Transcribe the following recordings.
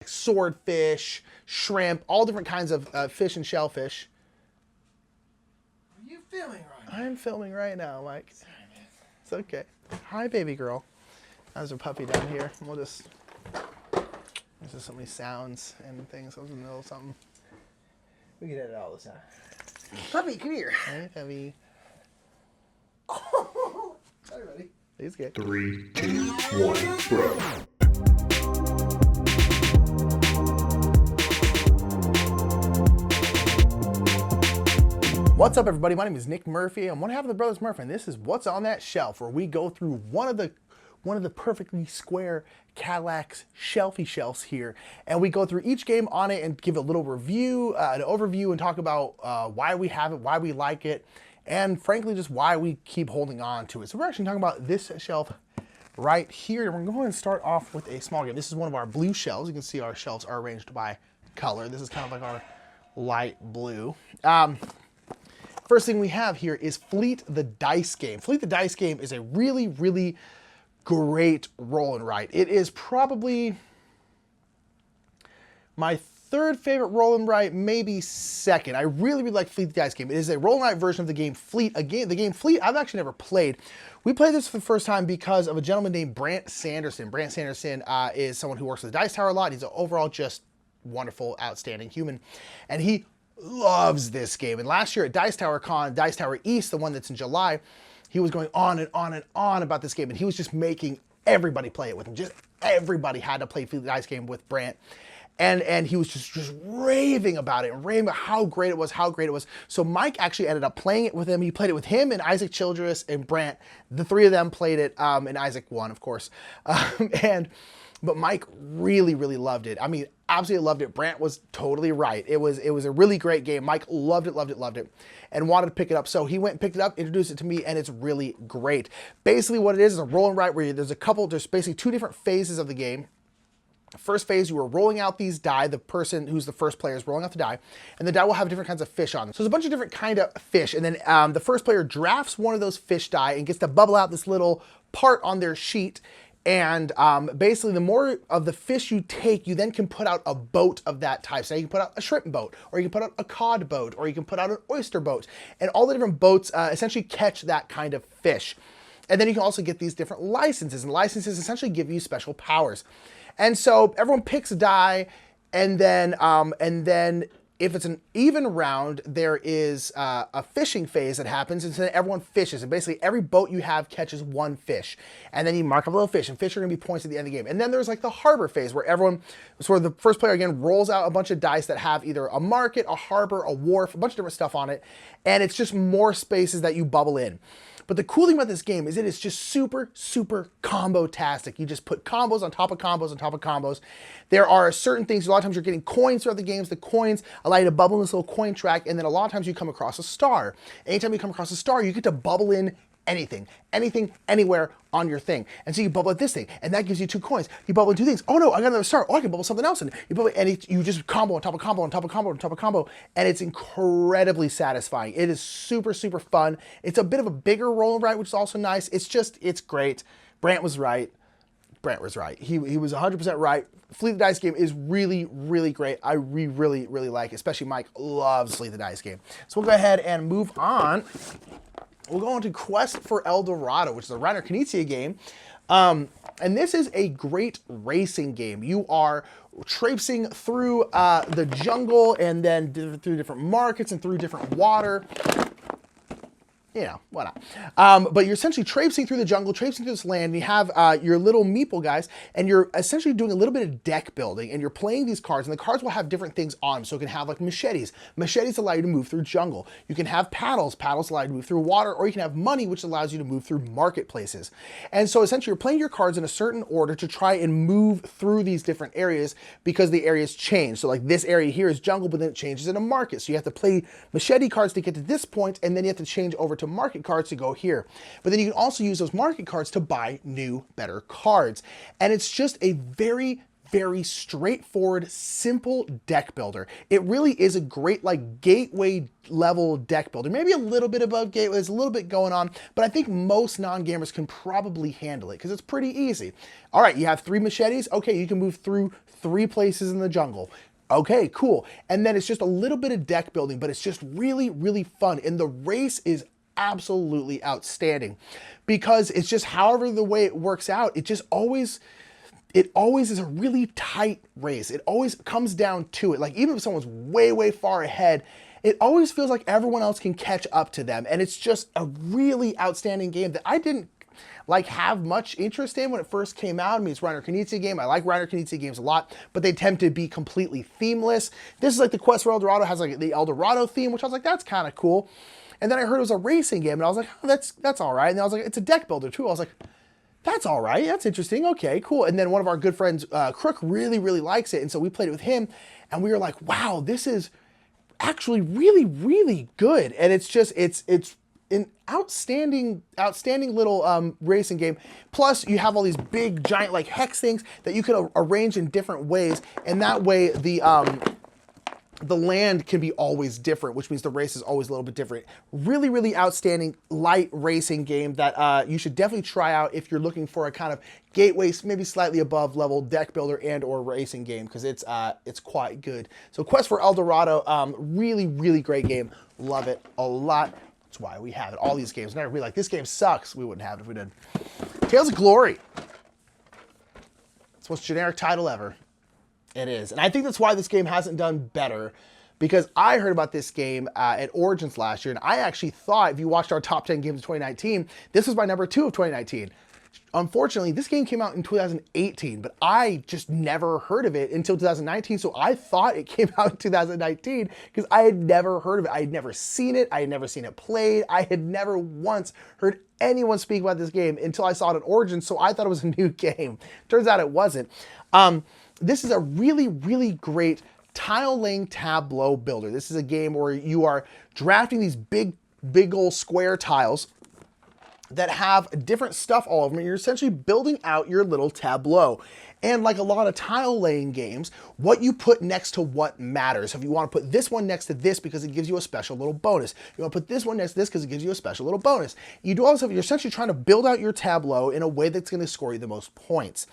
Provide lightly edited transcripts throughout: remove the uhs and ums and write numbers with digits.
swordfish, shrimp, all different kinds of fish and shellfish. Are you filming right now? I'm filming right now, Mike. Sorry, man. It's okay. Hi, baby girl. There's a puppy down here. We'll just... There's just so many sounds and things. I was in the middle of something. We can edit all this out. Puppy, come here. Hey, puppy. Oh, sorry, buddy. He's good. 3, 2, 1, bro. What's up, everybody? My name is Nick Murphy. I'm one half of the Brothers Murph, and this is What's on That Shelf, where we go through one of the perfectly square Cadillac's shelfy shelves here, and we go through each game on it and give a little review, an overview, and talk about why we have it, why we like it, and frankly, just why we keep holding on to it. So we're actually talking about this shelf right here, and we're going to start off with a small game. This is one of our blue shelves. You can see our shelves are arranged by color. This is kind of like our light blue. First thing we have here is Fleet the Dice Game. Fleet the Dice Game is a really, really great roll and write. It is probably my third favorite roll and write, maybe second. I really, really like Fleet the Dice Game. It is a roll and write version of the game Fleet. Again, the game Fleet, I've actually never played. We played this for the first time because of a gentleman named Brant Sanderson. Brant Sanderson is someone who works at the Dice Tower a lot. He's an overall just wonderful, outstanding human. And he loves this game. And last year at Dice Tower Con, Dice Tower East, the one that's in July, he was going on and on and on about this game, and he was just making everybody play it with him. Just everybody had to play the Dice Game with Brant. And he was just raving about it, and raving about how great it was, how great it was. So Mike actually ended up playing it with him. He played it with him and Isaac Childress and Brant. The three of them played it, and Isaac won, of course. But Mike really, really loved it. I mean, absolutely loved it. Brant was totally right. It was a really great game. Mike loved it, loved it, loved it, and wanted to pick it up. So he went and picked it up, introduced it to me, and it's really great. Basically what it is a roll and write where there's basically two different phases of the game. First phase, you are rolling out these die. The person who's the first player is rolling out the die, and the die will have different kinds of fish on them. So there's a bunch of different kind of fish, and then the first player drafts one of those fish die and gets to bubble out this little part on their sheet. And basically, the more of the fish you take, you then can put out a boat of that type. So you can put out a shrimp boat, or you can put out a cod boat, or you can put out an oyster boat. And all the different boats essentially catch that kind of fish. And then you can also get these different licenses, and licenses essentially give you special powers. And so everyone picks a die, and then if it's an even round, there is a fishing phase that happens, and so then everyone fishes, and basically every boat you have catches one fish, and then you mark up a little fish, and fish are going to be points at the end of the game. And then there's like the harbor phase, where the first player again rolls out a bunch of dice that have either a market, a harbor, a wharf, a bunch of different stuff on it, and it's just more spaces that you bubble in. But the cool thing about this game is it is just super, super combo-tastic. You just put combos on top of combos on top of combos. There are certain things, a lot of times you're getting coins throughout the games. The coins allow you to bubble in this little coin track, and then a lot of times you come across a star. Anytime you come across a star, you get to bubble in anything, anywhere on your thing. And so you bubble at this thing, and that gives you 2 coins. You bubble in 2 things. Oh no, I got another star. Oh, I can bubble something else in. You bubble, and you just combo on top of combo on top of combo on top of combo, and it's incredibly satisfying. It is super, super fun. It's a bit of a bigger roll and write, which is also nice. It's great. Brant was right. Brant was right. He was 100% right. Fleet the Dice Game is really, really great. I really, really like it. Especially Mike loves Fleet the Dice Game. So we'll go ahead and move on. We'll go on to Quest for El Dorado, which is a Reiner Knizia game. And this is a great racing game. You are traipsing through the jungle, and then through different markets and through different water. You know, why not? But you're essentially traipsing through the jungle, traipsing through this land, and you have your little meeple guys, and you're essentially doing a little bit of deck building, and you're playing these cards, and the cards will have different things on them. So it can have like machetes. Machetes allow you to move through jungle. You can have paddles. Paddles allow you to move through water, or you can have money, which allows you to move through marketplaces. And so essentially you're playing your cards in a certain order to try and move through these different areas because the areas change. So like this area here is jungle, but then it changes into market. So you have to play machete cards to get to this point, and then you have to change over to market cards to go here. But then you can also use those market cards to buy new, better cards. And it's just a very, very straightforward, simple deck builder. It really is a great like gateway level deck builder. Maybe a little bit above gateway, there's a little bit going on, but I think most non-gamers can probably handle it because it's pretty easy. All right, you have 3 machetes. Okay, you can move through 3 places in the jungle. Okay, cool. And then it's just a little bit of deck building, but it's just really, really fun. And the race is absolutely outstanding because it's just however the way it works out, it always is a really tight race. It always comes down to it. Like even if someone's way, way far ahead, it always feels like everyone else can catch up to them. And it's just a really outstanding game that I didn't like have much interest in when it first came out. I mean, it's Reiner Knizia game. I like Reiner Knizia games a lot, but they tend to be completely themeless. This is like the Quest for El Dorado has like the El Dorado theme, which I was like, that's kind of cool. And then I heard it was a racing game, and I was like, oh, that's all right. And then I was like, it's a deck builder too. I was like, that's all right. That's interesting. Okay, cool. And then one of our good friends, Crook, really, really likes it. And so we played it with him, and we were like, wow, this is actually really, really good. And it's just, it's an outstanding little racing game. Plus, you have all these big, giant, like hex things that you can arrange in different ways. And that way, the land can be always different, which means the race is always a little bit different. Really, really outstanding light racing game that you should definitely try out if you're looking for a kind of gateway, maybe slightly above level deck builder and or racing game, because it's quite good. So Quest for El Dorado, really, really great game. Love it a lot. That's why we have it. All these games. Never be like, this game sucks. We wouldn't have it if we did. Tales of Glory. It's the most generic title ever. It is. And I think that's why this game hasn't done better, because I heard about this game at Origins last year, and I actually thought, if you watched our top 10 games of 2019, this was my number 2 of 2019. Unfortunately, this game came out in 2018, but I just never heard of it until 2019, so I thought it came out in 2019 because I had never heard of it. I had never seen it. I had never seen it played. I had never once heard anyone speak about this game until I saw it at Origins, so I thought it was a new game. Turns out it wasn't. This is a really, really great tile-laying Tableau builder. This is a game where you are drafting these big old square tiles that have different stuff all over them, and you're essentially building out your little tableau. And like a lot of tile-laying games, what you put next to what matters. So if you want to put this one next to this because it gives you a special little bonus. You want to put this one next to this because it gives you a special little bonus. You do all this stuff, you're essentially trying to build out your tableau in a way that's going to score you the most points.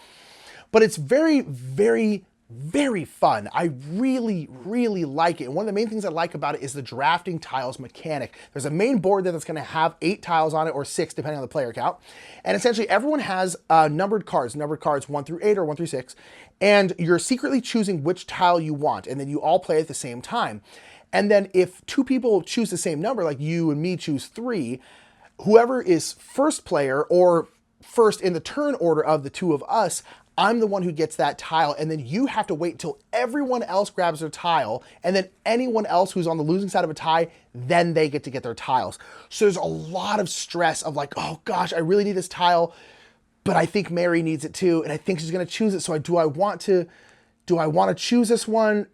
But it's very, very, very fun. I really, really like it. And one of the main things I like about it is the drafting tiles mechanic. There's a main board there that's going to have 8 tiles on it, or 6, depending on the player count. And essentially everyone has numbered cards 1 through 8 or 1 through 6. And you're secretly choosing which tile you want. And then you all play at the same time. And then if 2 people choose the same number, like you and me choose 3, whoever is first player or first in the turn order of the 2 of us, I'm the one who gets that tile, and then you have to wait till everyone else grabs their tile, and then anyone else who's on the losing side of a tie, then they get to get their tiles. So there's a lot of stress of like, oh gosh, I really need this tile, but I think Mary needs it too, and I think she's gonna choose it, so do I want to choose this one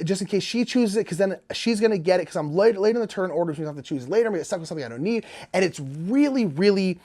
just in case she chooses it, because then she's gonna get it, because I'm late in the turn order, so I have to choose later, I'm gonna get stuck with something I don't need, and it's really, really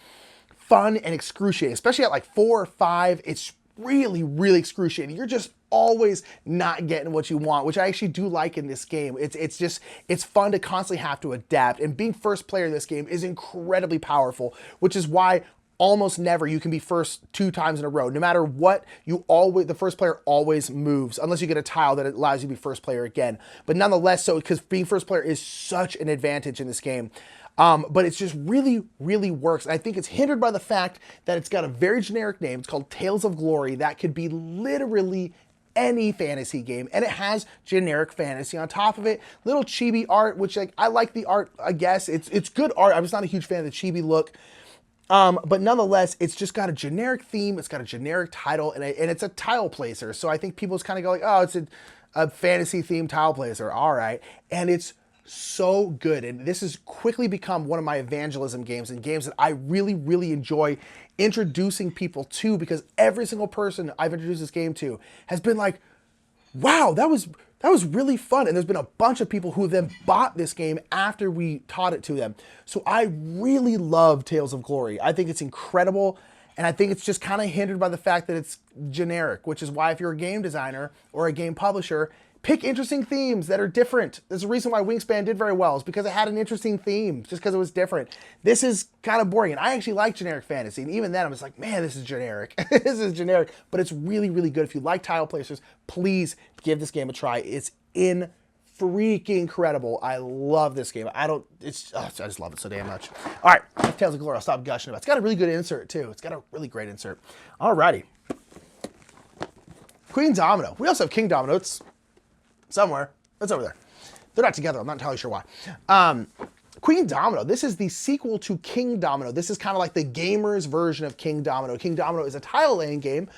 fun and excruciating, especially at like 4 or 5, it's really, really excruciating. You're just always not getting what you want, which I actually do like in this game. It's fun to constantly have to adapt, and being first player in this game is incredibly powerful, which is why almost never you can be first 2 times in a row. No matter what, the first player always moves, unless you get a tile that allows you to be first player again. But nonetheless, so because being first player is such an advantage in this game. But it's just really, really works. And I think it's hindered by the fact that it's got a very generic name. It's called Tales of Glory. That could be literally any fantasy game, and it has generic fantasy on top of it. Little chibi art, which I like the art, I guess. It's good art. I'm just not a huge fan of the chibi look. But nonetheless, it's just got a generic theme. It's got a generic title, and it's a tile placer. So I think people just kind of go like, oh, it's a fantasy themed tile placer. All right. And it's so good, and this has quickly become one of my evangelism games, and games that I really, really enjoy introducing people to, because every single person I've introduced this game to has been like, wow, that was really fun. And there's been a bunch of people who then bought this game after we taught it to them. So I really love Tales of Glory. I think it's incredible, And I think it's just kind of hindered by the fact that it's generic, which is why if you're a game designer or a game publisher, pick interesting themes that are different. There's a reason why Wingspan did very well, is because it had an interesting theme, just because it was different. This is kind of boring, and I actually like generic fantasy, and even then I was like, man, this is generic. This is generic, but it's really, really good. If you like tile placers, please give this game a try. It's freaking incredible. I love this game. I just love it so damn much. All right, that's Tales of Glory. I'll stop gushing about it. It's got a really good insert, too. It's got a really great insert. All righty. Queen Domino. We also have King Domino. It's somewhere. It's over there. They're not together. I'm not entirely sure why. Queen Domino. This is the sequel to King Domino. This is kind of like the gamer's version of King Domino. King Domino is a tile laying game.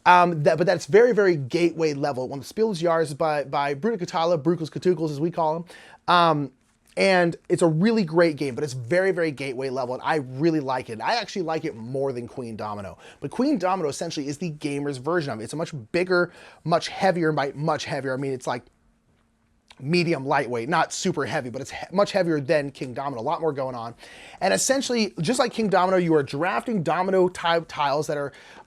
But that's very, very gateway level. One of the Spiels Jahres by Bruno Catala, Brukels Katukels as we call him. And it's a really great game, but it's very, very gateway level, and I really like it. I actually like it more than Queen Domino. But Queen Domino essentially is the gamer's version of it. It's a much bigger, much heavier, and by much heavier, I mean it's like medium lightweight, not super heavy, but it's much heavier than King Domino, a lot more going on. And essentially, just like King Domino, you are drafting domino type tiles that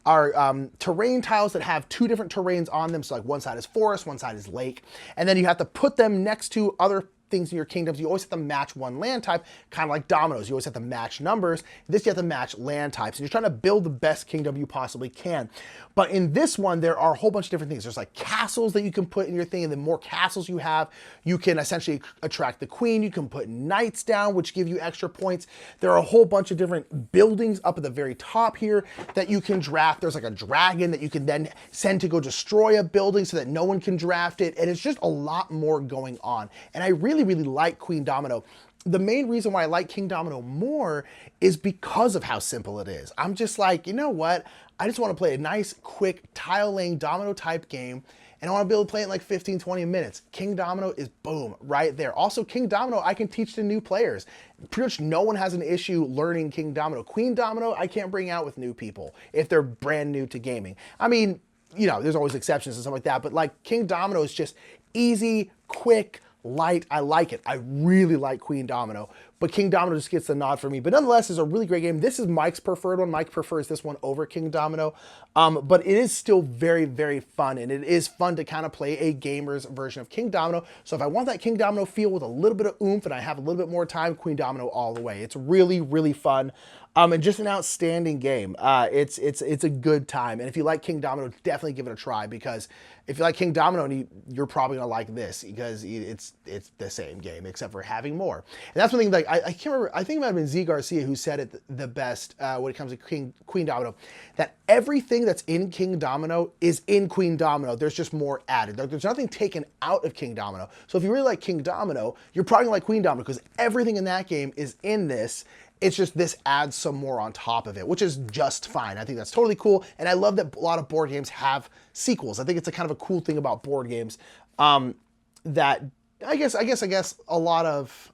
are terrain tiles that have two different terrains on them. So like one side is forest, one side is lake. And then you have to put them next to other things in your kingdoms. You always have to match one land type, kind of like dominoes. You always have to match numbers. This, you have to match land types. And you're trying to build the best kingdom you possibly can. But in this one, there are a whole bunch of different things. There's like castles that you can put in your thing. And the more castles you have, you can essentially attract the queen. You can put knights down, which give you extra points. There are a whole bunch of different buildings up at the very top here that you can draft. There's like a dragon that you can then send to go destroy a building so that no one can draft it. And it's just a lot more going on. And I really, really like Queen Domino. The main reason why I like King Domino more is because of how simple it is. I'm just like, you know what? I just want to play a nice, quick, tile-laying domino type game, and I want to be able to play it in like 15, 20 minutes. King Domino is boom, right there. Also, King Domino, I can teach to new players. Pretty much no one has an issue learning King Domino. Queen Domino, I can't bring out with new people if they're brand new to gaming. I mean, you know, there's always exceptions and stuff like that, but like King Domino is just easy, quick, light. I like it. I really like Queen Domino, but King Domino just gets the nod for me. But nonetheless, it's a really great game. This is Mike's preferred one. Mike prefers this one over King Domino, but it is still very, very fun, and it is fun to kind of play a gamer's version of King Domino. So if I want that King Domino feel with a little bit of oomph and I have a little bit more time, Queen Domino all the way. It's really, really fun. And just an outstanding game. It's a good time. And if you like King Domino, definitely give it a try, because if you like King Domino, you're probably gonna like this, because it's the same game except for having more. And that's one thing. Like I can't remember. I think it might have been Z Garcia who said it the best when it comes to Queen Domino. That everything that's in King Domino is in Queen Domino. There's just more added. There's nothing taken out of King Domino. So if you really like King Domino, you're probably gonna like Queen Domino, because everything in that game is in this. It's just this adds some more on top of it, which is just fine. I think that's totally cool. And I love that a lot of board games have sequels. I think it's a kind of a cool thing about board games that I guess a lot of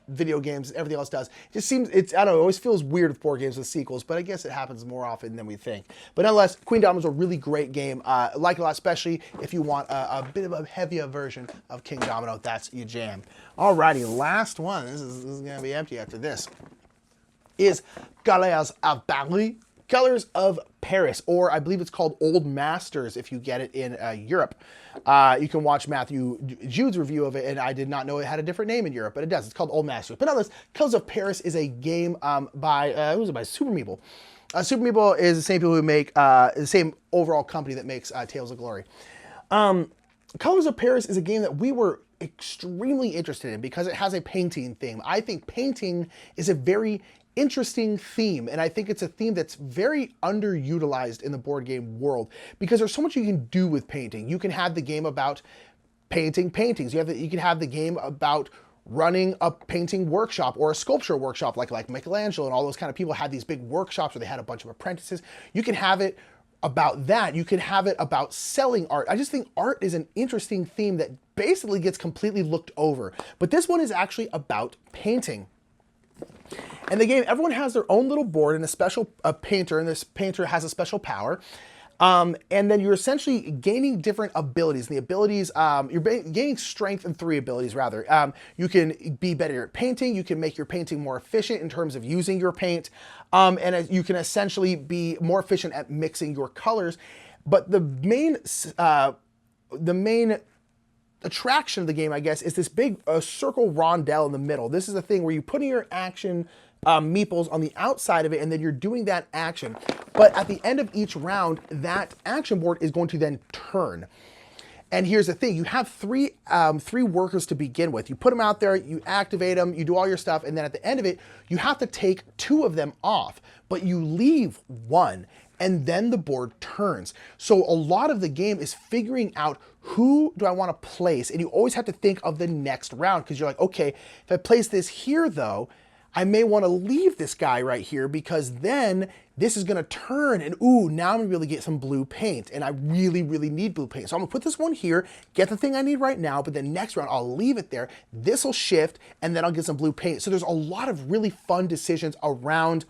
video games, everything else does. It just seems, I don't know, it always feels weird with board games with sequels, but I guess it happens more often than we think. But nonetheless, Queen Domino is a really great game. I like it a lot, especially if you want a bit of a heavier version of King Domino. That's your jam. Alrighty, last one. This is going to be empty after this. Is Colors of Paris, Colors of Paris, or I believe it's called Old Masters if you get it in Europe. You can watch Matthew Jude's review of it, and I did not know it had a different name in Europe, but it does. It's called Old Masters. But nonetheless, Colors of Paris is a game by Super Meeple. Super Meeple is the same people who make the same overall company that makes Tales of Glory. Colors of Paris is a game that we were extremely interested in because it has a painting theme. I think painting is a very interesting theme, and I think it's a theme that's very underutilized in the board game world, because there's so much you can do with painting. You can have the game about painting paintings. You can have the game about running a painting workshop or a sculpture workshop, like Michelangelo and all those kind of people had these big workshops where they had a bunch of apprentices. You can have it about that. You can have it about selling art. I just think art is an interesting theme that basically gets completely looked over. But this one is actually about painting. And the game, everyone has their own little board and a special painter, and this painter has a special power. And then you're essentially gaining different abilities. And the abilities, you're gaining strength in 3 abilities, rather. You can be better at painting. You can make your painting more efficient in terms of using your paint. And you can essentially be more efficient at mixing your colors. But the main attraction of the game, I guess, is this big circle rondelle in the middle. This is the thing where you put in your action meeples on the outside of it, and then you're doing that action. But at the end of each round, that action board is going to then turn. And here's the thing, you have three workers to begin with. You put them out there, you activate them, you do all your stuff, and then at the end of it, you have to take 2 of them off, but you leave 1, and then the board turns. So a lot of the game is figuring out who do I want to place, and you always have to think of the next round, because you're like, okay, if I place this here though, I may want to leave this guy right here because then this is going to turn and ooh, now I'm going to be able to get some blue paint and I really, really need blue paint. So I'm going to put this one here, get the thing I need right now, but then next round I'll leave it there. This will shift and then I'll get some blue paint. So there's a lot of really fun decisions around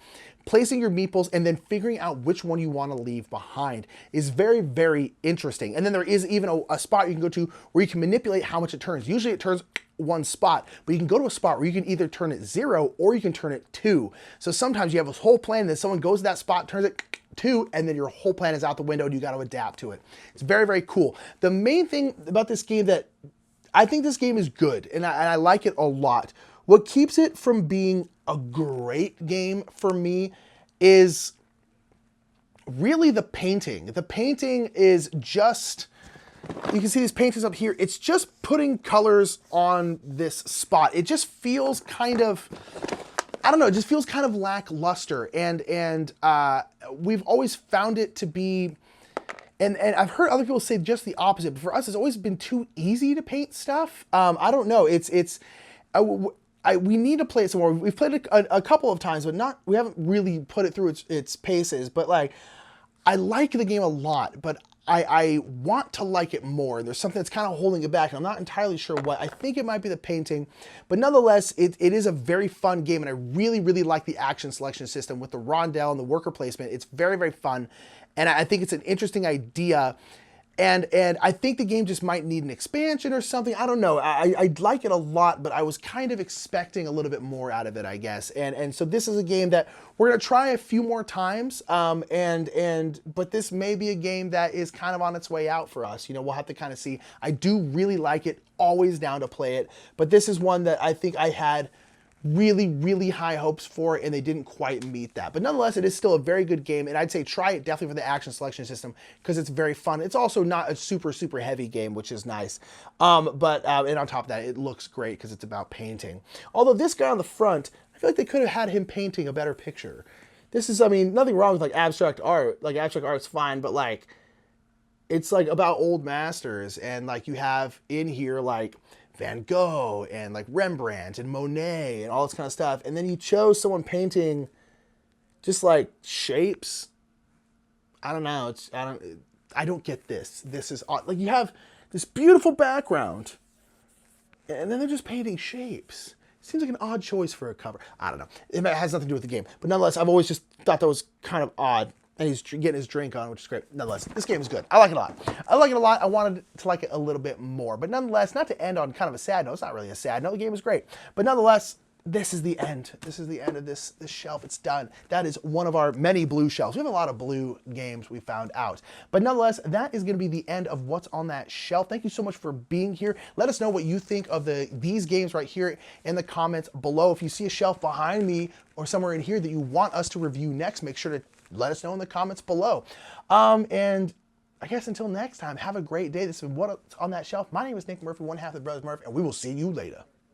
placing your meeples and then figuring out which one you want to leave behind is very, very interesting. And then there is even a spot you can go to where you can manipulate how much it turns. Usually it turns 1 spot, but you can go to a spot where you can either turn it 0 or you can turn it 2. So sometimes you have this whole plan and then someone goes to that spot, turns it 2, and then your whole plan is out the window and you got to adapt to it. It's very, very cool. The main thing about this game that I think this game is good and I like it a lot. What keeps it from being a great game for me is really the painting. The painting is just, you can see these paintings up here. It's just putting colors on this spot. It just feels kind of, I don't know, it just feels kind of lackluster. And we've always found it to be, and I've heard other people say just the opposite, but for us, it's always been too easy to paint stuff. I don't know. We need to play it some more. We've played it a couple of times, but we haven't really put it through its paces. But like, I like the game a lot, but I want to like it more. There's something that's kind of holding it back. I'm not entirely sure what. I think it might be the painting, but nonetheless, it is a very fun game, and I really, really like the action selection system with the rondelle and the worker placement. It's very, very fun, and I think it's an interesting idea. And I think the game just might need an expansion or something. I don't know. I like it a lot, but I was kind of expecting a little bit more out of it, I guess. And so this is a game that we're gonna try a few more times. But this may be a game that is kind of on its way out for us. You know, we'll have to kind of see. I do really like it. Always down to play it. But this is one that I think I had really, really high hopes for, and they didn't quite meet that. But nonetheless, it is still a very good game, and I'd say try it definitely for the action selection system because it's very fun. It's also not a super, super heavy game, which is nice. And on top of that, it looks great because it's about painting. Although this guy on the front, I feel like they could have had him painting a better picture. This is, I mean, nothing wrong with like abstract art. Like abstract art's fine, but like, it's like about old masters, and like you have in here like Van Gogh and like Rembrandt and Monet and all this kind of stuff. And then you chose someone painting just like shapes. I don't know. I don't get this. This is odd. Like you have this beautiful background and then they're just painting shapes. Seems like an odd choice for a cover. I don't know. It has nothing to do with the game. But nonetheless, I've always just thought that was kind of odd. And he's getting his drink on, which is great. Nonetheless, this game is good. I like it a lot. I like it a lot. I wanted to like it a little bit more. But nonetheless, not to end on kind of a sad note. It's not really a sad note. The game is great. But nonetheless, this is the end. This is the end of this shelf. It's done. That is one of our many blue shelves. We have a lot of blue games we found out. But nonetheless, that is going to be the end of what's on that shelf. Thank you so much for being here. Let us know what you think of these games right here in the comments below. If you see a shelf behind me or somewhere in here that you want us to review next, make sure to let us know in the comments below. And I guess until next time, have a great day. This is what's on that shelf. My name is Nick Murphy, one half of the Brothers Murph, and we will see you later.